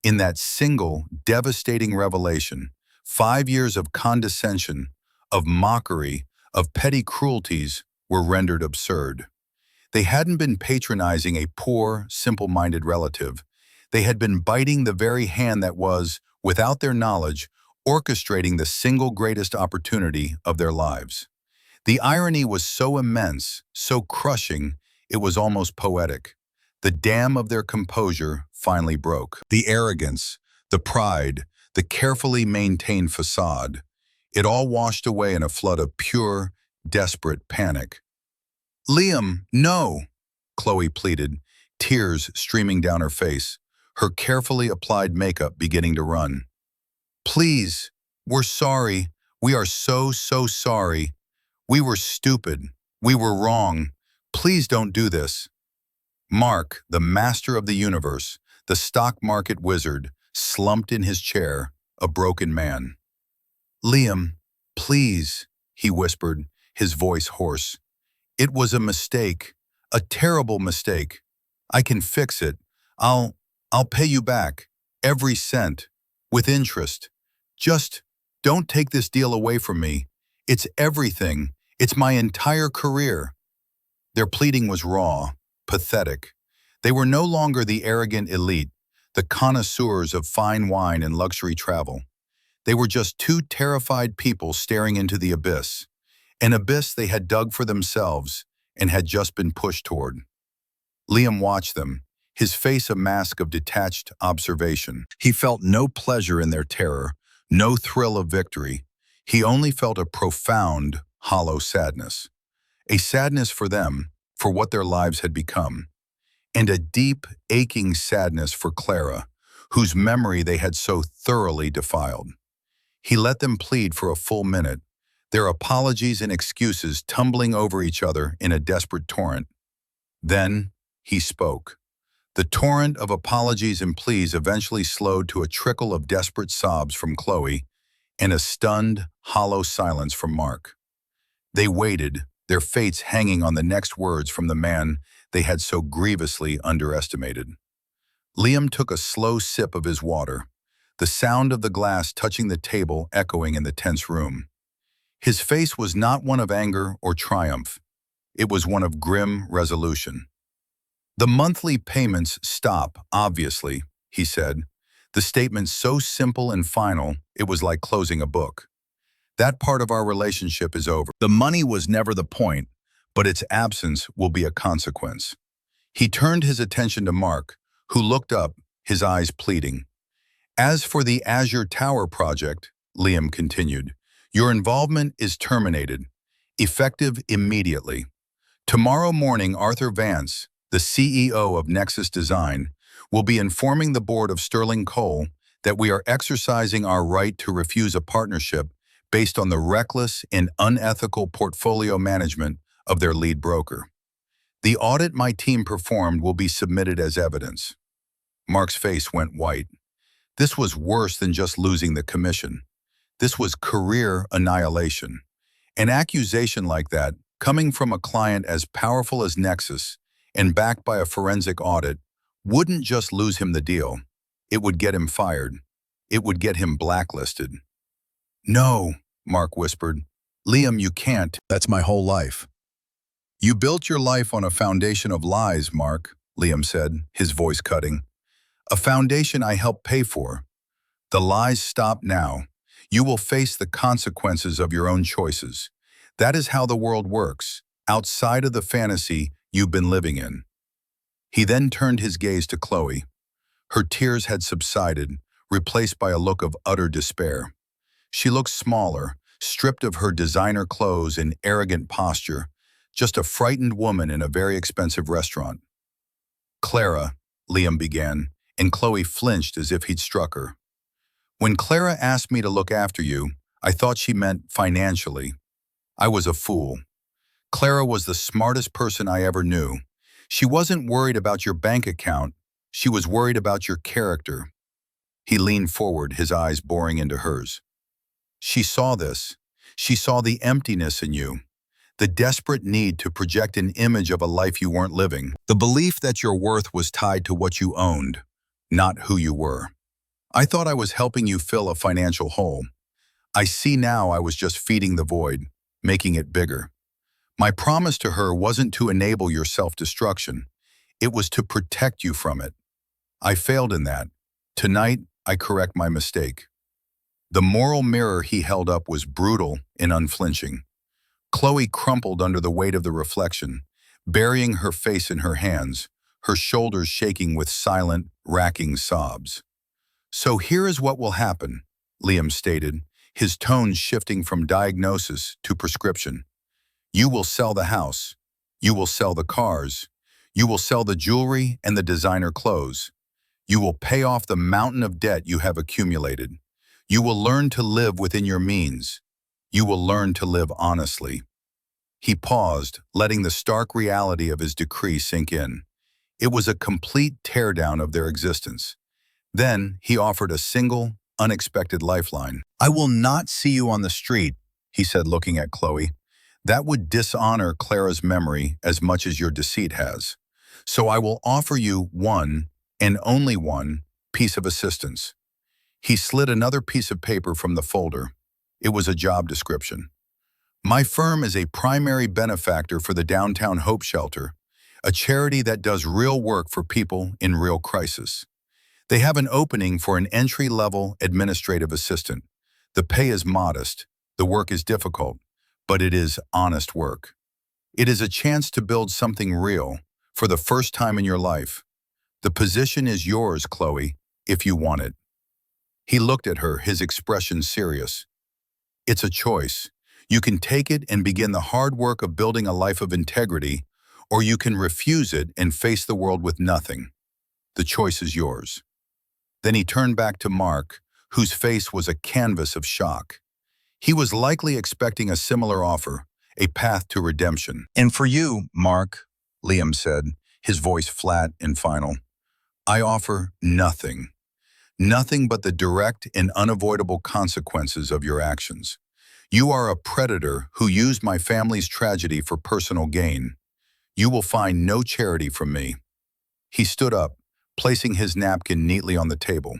In that single, devastating revelation, 5 years of condescension, of mockery, of petty cruelties were rendered absurd. They hadn't been patronizing a poor, simple-minded relative. They had been biting the very hand that was, without their knowledge, orchestrating the single greatest opportunity of their lives. The irony was so immense, so crushing, it was almost poetic. The dam of their composure finally broke. The arrogance, the pride, the carefully maintained facade, it all washed away in a flood of pure, desperate panic. "Liam, no!" Chloe pleaded, tears streaming down her face, her carefully applied makeup beginning to run. "Please, we're sorry. We are so, so sorry. We were stupid. We were wrong. Please don't do this." Mark, the master of the universe, the stock market wizard, slumped in his chair, a broken man. "Liam, please," he whispered, his voice hoarse. "It was a mistake, a terrible mistake. I can fix it. I'll pay you back, every cent, with interest. Just don't take this deal away from me. It's everything. It's my entire career." Their pleading was raw, pathetic. They were no longer the arrogant elite, the connoisseurs of fine wine and luxury travel. They were just two terrified people staring into the abyss, an abyss they had dug for themselves and had just been pushed toward. Liam watched them, his face a mask of detached observation. He felt no pleasure in their terror, no thrill of victory. He only felt a profound, hollow sadness. A sadness for them, for what their lives had become, and a deep, aching sadness for Clara, whose memory they had so thoroughly defiled. He let them plead for a full minute, their apologies and excuses tumbling over each other in a desperate torrent. Then he spoke. The torrent of apologies and pleas eventually slowed to a trickle of desperate sobs from Chloe and a stunned, hollow silence from Mark. They waited, their fates hanging on the next words from the man they had so grievously underestimated. Liam took a slow sip of his water, the sound of the glass touching the table echoing in the tense room. His face was not one of anger or triumph. It was one of grim resolution. "The monthly payments stop, obviously," he said. The statement so simple and final, it was like closing a book. That part of our relationship is over. The money was never the point, but its absence will be a consequence. He turned his attention to Mark, who looked up, his eyes pleading. As for the Azure Tower project, Liam continued, your involvement is terminated, effective immediately. Tomorrow morning, Arthur Vance, the CEO of Nexus Design, will be informing the board of Sterling Cole that we are exercising our right to refuse a partnership based on the reckless and unethical portfolio management of their lead broker. The audit my team performed will be submitted as evidence. Mark's face went white. This was worse than just losing the commission. This was career annihilation. An accusation like that, coming from a client as powerful as Nexus and backed by a forensic audit, wouldn't just lose him the deal. It would get him fired. It would get him blacklisted. No, Mark whispered. Liam, you can't. That's my whole life. You built your life on a foundation of lies, Mark, Liam said, his voice cutting. A foundation I helped pay for. The lies stop now. You will face the consequences of your own choices. That is how the world works, outside of the fantasy you've been living in. He then turned his gaze to Chloe. Her tears had subsided, replaced by a look of utter despair. She looked smaller, stripped of her designer clothes and arrogant posture, just a frightened woman in a very expensive restaurant. Clara, Liam began, and Chloe flinched as if he'd struck her. When Clara asked me to look after you, I thought she meant financially. I was a fool. Clara was the smartest person I ever knew. She wasn't worried about your bank account. She was worried about your character. He leaned forward, his eyes boring into hers. She saw this. She saw the emptiness in you, the desperate need to project an image of a life you weren't living, the belief that your worth was tied to what you owned, not who you were. I thought I was helping you fill a financial hole. I see now I was just feeding the void, making it bigger. My promise to her wasn't to enable your self-destruction. It was to protect you from it. I failed in that. Tonight, I correct my mistake. The moral mirror he held up was brutal and unflinching. Chloe crumpled under the weight of the reflection, burying her face in her hands, her shoulders shaking with silent, racking sobs. So here is what will happen, Liam stated, his tone shifting from diagnosis to prescription. You will sell the house. You will sell the cars. You will sell the jewelry and the designer clothes. You will pay off the mountain of debt you have accumulated. You will learn to live within your means. You will learn to live honestly. He paused, letting the stark reality of his decree sink in. It was a complete teardown of their existence. Then he offered a single, unexpected lifeline. I will not see you on the street, he said, looking at Chloe. That would dishonor Clara's memory as much as your deceit has. So I will offer you one, and only one, piece of assistance. He slid another piece of paper from the folder. It was a job description. My firm is a primary benefactor for the Downtown Hope Shelter, a charity that does real work for people in real crisis. They have an opening for an entry-level administrative assistant. The pay is modest, the work is difficult, but it is honest work. It is a chance to build something real for the first time in your life. The position is yours, Chloe, if you want it. He looked at her, his expression serious. It's a choice. You can take it and begin the hard work of building a life of integrity, or you can refuse it and face the world with nothing. The choice is yours. Then he turned back to Mark, whose face was a canvas of shock. He was likely expecting a similar offer, a path to redemption. And for you, Mark, Liam said, his voice flat and final, I offer nothing. Nothing but the direct and unavoidable consequences of your actions. You are a predator who used my family's tragedy for personal gain. You will find no charity from me. He stood up, placing his napkin neatly on the table.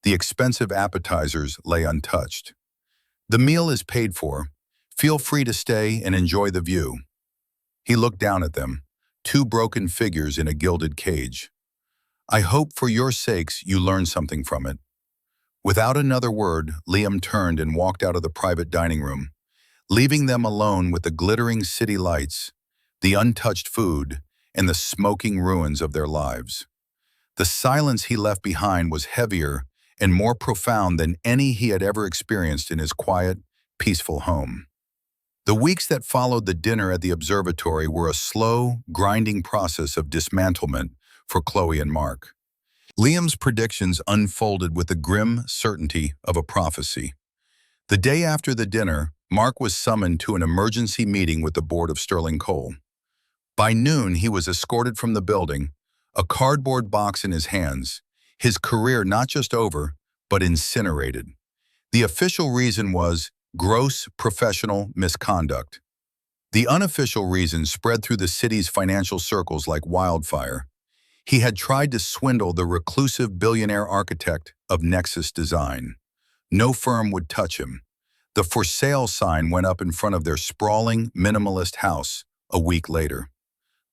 The expensive appetizers lay untouched. The meal is paid for. Feel free to stay and enjoy the view. He looked down at them, two broken figures in a gilded cage. I hope for your sakes you learn something from it. Without another word, Liam turned and walked out of the private dining room, leaving them alone with the glittering city lights, the untouched food, and the smoking ruins of their lives. The silence he left behind was heavier and more profound than any he had ever experienced in his quiet, peaceful home. The weeks that followed the dinner at the observatory were a slow, grinding process of dismantlement for Chloe and Mark. Liam's predictions unfolded with the grim certainty of a prophecy. The day after the dinner, Mark was summoned to an emergency meeting with the board of Sterling Coal. By noon, he was escorted from the building, a cardboard box in his hands, his career not just over, but incinerated. The official reason was gross professional misconduct. The unofficial reason spread through the city's financial circles like wildfire. He had tried to swindle the reclusive billionaire architect of Nexus Design. No firm would touch him. The for sale sign went up in front of their sprawling, minimalist house a week later.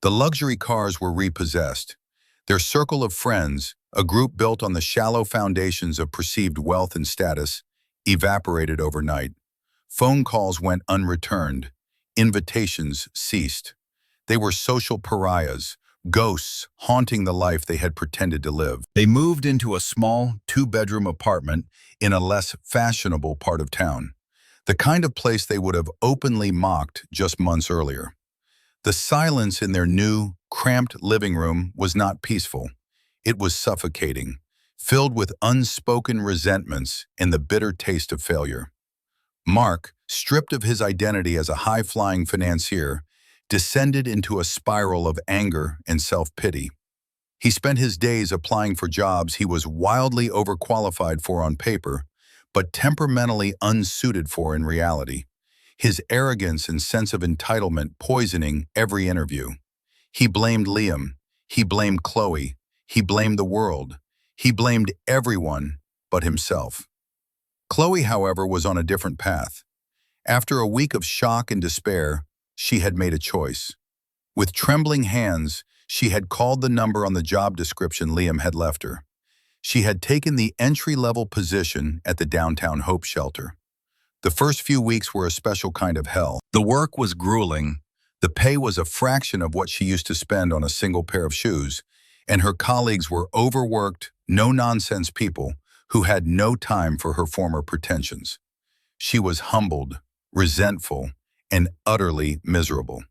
The luxury cars were repossessed. Their circle of friends, a group built on the shallow foundations of perceived wealth and status, evaporated overnight. Phone calls went unreturned. Invitations ceased. They were social pariahs, ghosts haunting the life they had pretended to live. They moved into a small, two-bedroom apartment in a less fashionable part of town, the kind of place they would have openly mocked just months earlier. The silence in their new, cramped living room was not peaceful. It was suffocating, filled with unspoken resentments and the bitter taste of failure. Mark, stripped of his identity as a high-flying financier, descended into a spiral of anger and self-pity. He spent his days applying for jobs he was wildly overqualified for on paper, but temperamentally unsuited for in reality. His arrogance and sense of entitlement poisoning every interview. He blamed Liam. He blamed Chloe. He blamed the world. He blamed everyone but himself. Chloe, however, was on a different path. After a week of shock and despair, she had made a choice. With trembling hands, she had called the number on the job description Liam had left her. She had taken the entry-level position at the downtown Hope Shelter. The first few weeks were a special kind of hell. The work was grueling, the pay was a fraction of what she used to spend on a single pair of shoes, and her colleagues were overworked, no-nonsense people who had no time for her former pretensions. She was humbled, resentful, and utterly miserable.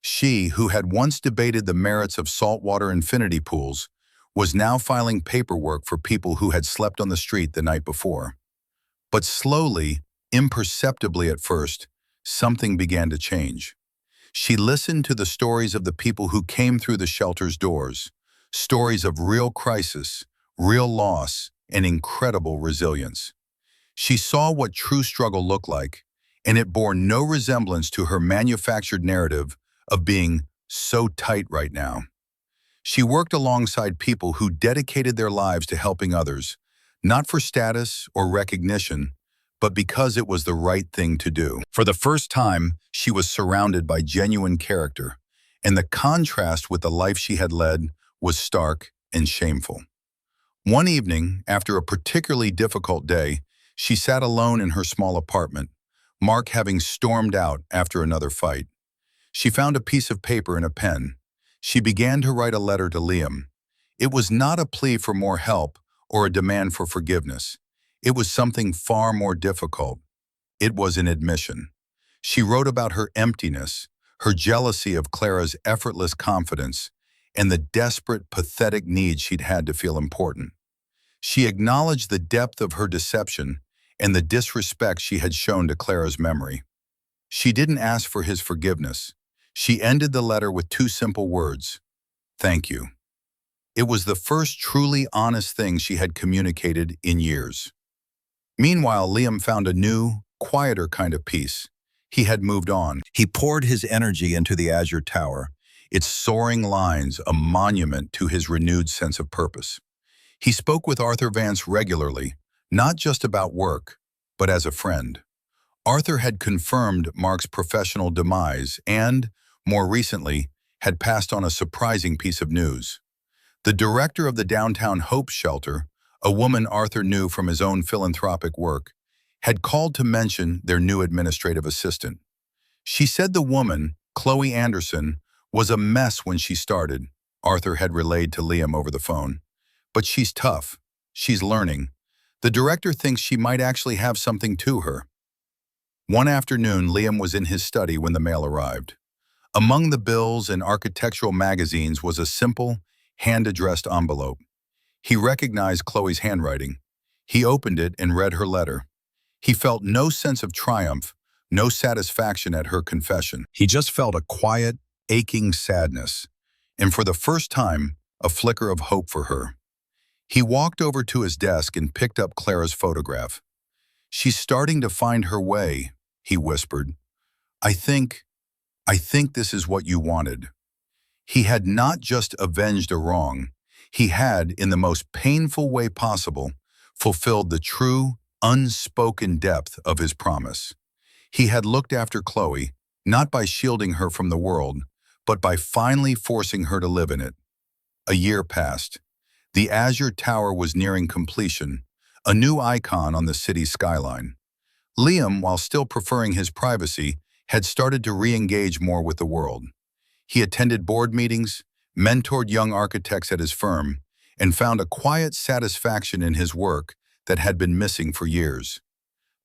She, who had once debated the merits of saltwater infinity pools, was now filing paperwork for people who had slept on the street the night before. But slowly, imperceptibly at first, something began to change. She listened to the stories of the people who came through the shelter's doors, stories of real crisis, real loss, and incredible resilience. She saw what true struggle looked like, and it bore no resemblance to her manufactured narrative of being so tight right now. She worked alongside people who dedicated their lives to helping others, not for status or recognition, but because it was the right thing to do. For the first time, she was surrounded by genuine character, and the contrast with the life she had led was stark and shameful. One evening, after a particularly difficult day, she sat alone in her small apartment, Mark having stormed out after another fight. She found a piece of paper and a pen. She began to write a letter to Liam. It was not a plea for more help or a demand for forgiveness. It was something far more difficult. It was an admission. She wrote about her emptiness, her jealousy of Clara's effortless confidence, and the desperate, pathetic need she'd had to feel important. She acknowledged the depth of her deception and the disrespect she had shown to Clara's memory. She didn't ask for his forgiveness. She ended the letter with two simple words: "Thank you." It was the first truly honest thing she had communicated in years. Meanwhile, Liam found a new, quieter kind of peace. He had moved on. He poured his energy into the Azure Tower, its soaring lines a monument to his renewed sense of purpose. He spoke with Arthur Vance regularly, not just about work, but as a friend. Arthur had confirmed Mark's professional demise and, more recently, had passed on a surprising piece of news. The director of the downtown Hope Shelter, a woman Arthur knew from his own philanthropic work, had called to mention their new administrative assistant. She said the woman, Chloe Anderson, was a mess when she started, Arthur had relayed to Liam over the phone. But she's tough. She's learning. The director thinks she might actually have something to her. One afternoon, Liam was in his study when the mail arrived. Among the bills and architectural magazines was a simple, hand-addressed envelope. He recognized Chloe's handwriting. He opened it and read her letter. He felt no sense of triumph, no satisfaction at her confession. He just felt a quiet, aching sadness, and for the first time, a flicker of hope for her. He walked over to his desk and picked up Clara's photograph. "She's starting to find her way," he whispered. I think this is what you wanted." He had not just avenged a wrong, he had, in the most painful way possible, fulfilled the true, unspoken depth of his promise. He had looked after Chloe, not by shielding her from the world, but by finally forcing her to live in it. A year passed. The Azure Tower was nearing completion, a new icon on the city's skyline. Liam, while still preferring his privacy, had started to re-engage more with the world. He attended board meetings, mentored young architects at his firm, and found a quiet satisfaction in his work that had been missing for years.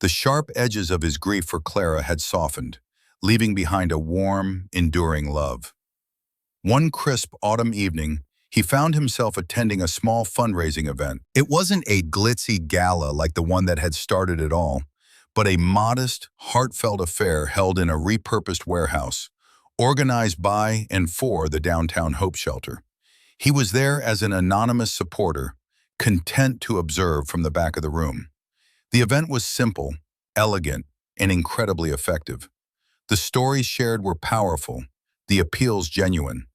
The sharp edges of his grief for Clara had softened, leaving behind a warm, enduring love. One crisp autumn evening, he found himself attending a small fundraising event. It wasn't a glitzy gala like the one that had started it all, but a modest, heartfelt affair held in a repurposed warehouse, organized by and for the downtown Hope Shelter. He was there as an anonymous supporter, content to observe from the back of the room. The event was simple, elegant, and incredibly effective. The stories shared were powerful, the appeals genuine.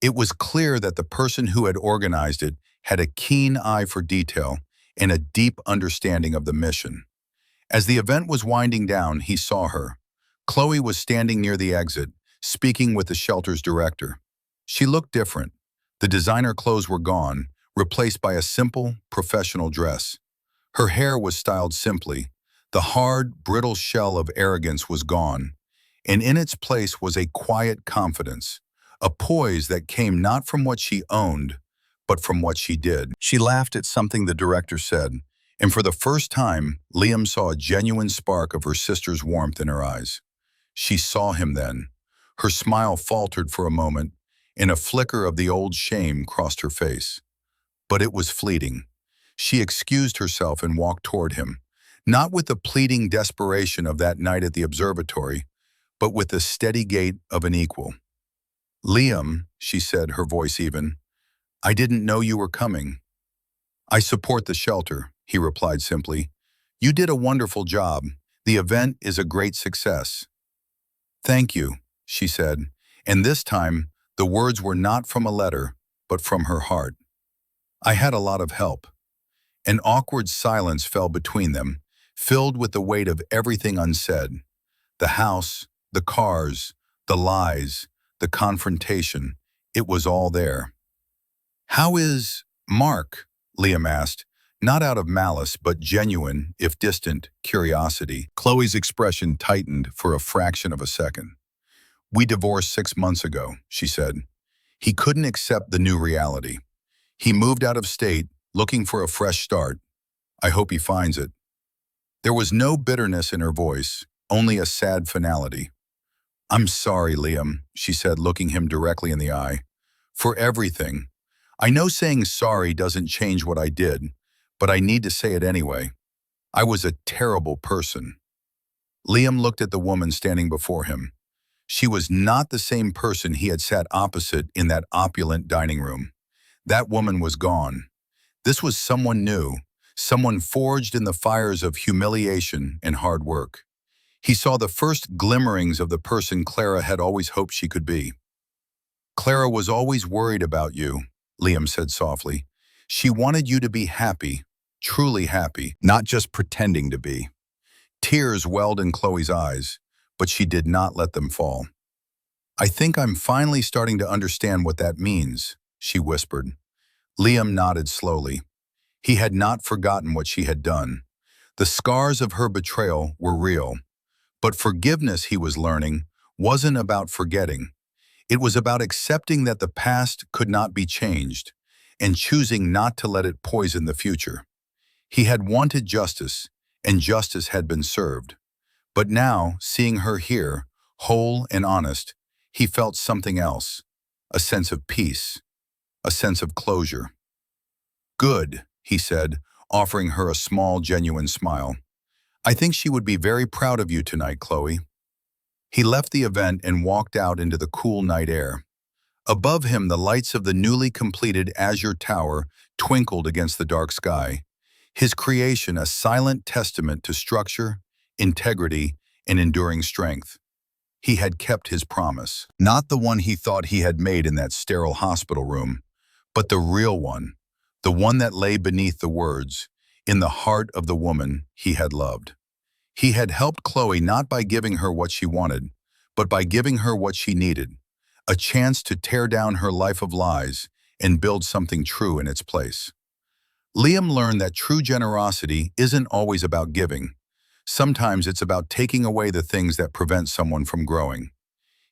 It was clear that the person who had organized it had a keen eye for detail and a deep understanding of the mission. As the event was winding down, he saw her. Chloe was standing near the exit, speaking with the shelter's director. She looked different. The designer clothes were gone, replaced by a simple, professional dress. Her hair was styled simply. The hard, brittle shell of arrogance was gone, and in its place was a quiet confidence, a poise that came not from what she owned, but from what she did. She laughed at something the director said, and for the first time, Liam saw a genuine spark of her sister's warmth in her eyes. She saw him then. Her smile faltered for a moment, and a flicker of the old shame crossed her face. But it was fleeting. She excused herself and walked toward him, not with the pleading desperation of that night at the observatory, but with the steady gait of an equal. "Liam," she said, her voice even, "I didn't know you were coming." "I support the shelter," he replied simply. "You did a wonderful job. The event is a great success." "Thank you," she said, and this time the words were not from a letter, but from her heart. "I had a lot of help." An awkward silence fell between them, filled with the weight of everything unsaid. The house, the cars, the lies, the confrontation, it was all there. "How is Mark?" Liam asked, not out of malice, but genuine, if distant, curiosity. Chloe's expression tightened for a fraction of a second. "We divorced 6 months ago," she said. "He couldn't accept the new reality. He moved out of state, looking for a fresh start. I hope he finds it." There was no bitterness in her voice, only a sad finality. "I'm sorry, Liam," she said, looking him directly in the eye. "For everything. I know saying sorry doesn't change what I did, but I need to say it anyway. I was a terrible person." Liam looked at the woman standing before him. She was not the same person he had sat opposite in that opulent dining room. That woman was gone. This was someone new, someone forged in the fires of humiliation and hard work. He saw the first glimmerings of the person Clara had always hoped she could be. "Clara was always worried about you," Liam said softly. "She wanted you to be happy, truly happy, not just pretending to be." Tears welled in Chloe's eyes, but she did not let them fall. "I think I'm finally starting to understand what that means," she whispered. Liam nodded slowly. He had not forgotten what she had done. The scars of her betrayal were real. But forgiveness, he was learning, wasn't about forgetting. It was about accepting that the past could not be changed and choosing not to let it poison the future. He had wanted justice, and justice had been served. But now, seeing her here, whole and honest, he felt something else, a sense of peace, a sense of closure. "Good," he said, offering her a small, genuine smile. "I think she would be very proud of you tonight, Chloe." He left the event and walked out into the cool night air. Above him, the lights of the newly completed Azure Tower twinkled against the dark sky. His creation a silent testament to structure, integrity, and enduring strength. He had kept his promise. Not the one he thought he had made in that sterile hospital room, but the real one, the one that lay beneath the words, in the heart of the woman he had loved. He had helped Chloe not by giving her what she wanted, but by giving her what she needed, a chance to tear down her life of lies and build something true in its place. Liam learned that true generosity isn't always about giving. Sometimes it's about taking away the things that prevent someone from growing.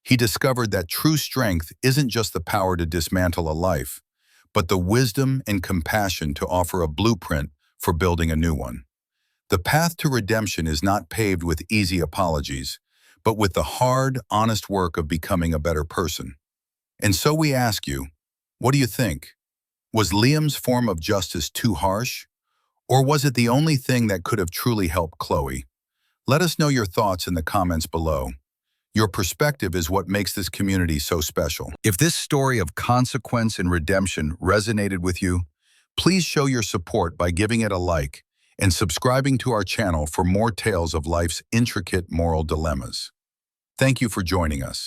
He discovered that true strength isn't just the power to dismantle a life, but the wisdom and compassion to offer a blueprint for building a new one. The path to redemption is not paved with easy apologies, but with the hard, honest work of becoming a better person. And so we ask you, what do you think? Was Liam's form of justice too harsh? Or was it the only thing that could have truly helped Chloe? Let us know your thoughts in the comments below. Your perspective is what makes this community so special. If this story of consequence and redemption resonated with you, please show your support by giving it a like and subscribing to our channel for more tales of life's intricate moral dilemmas. Thank you for joining us.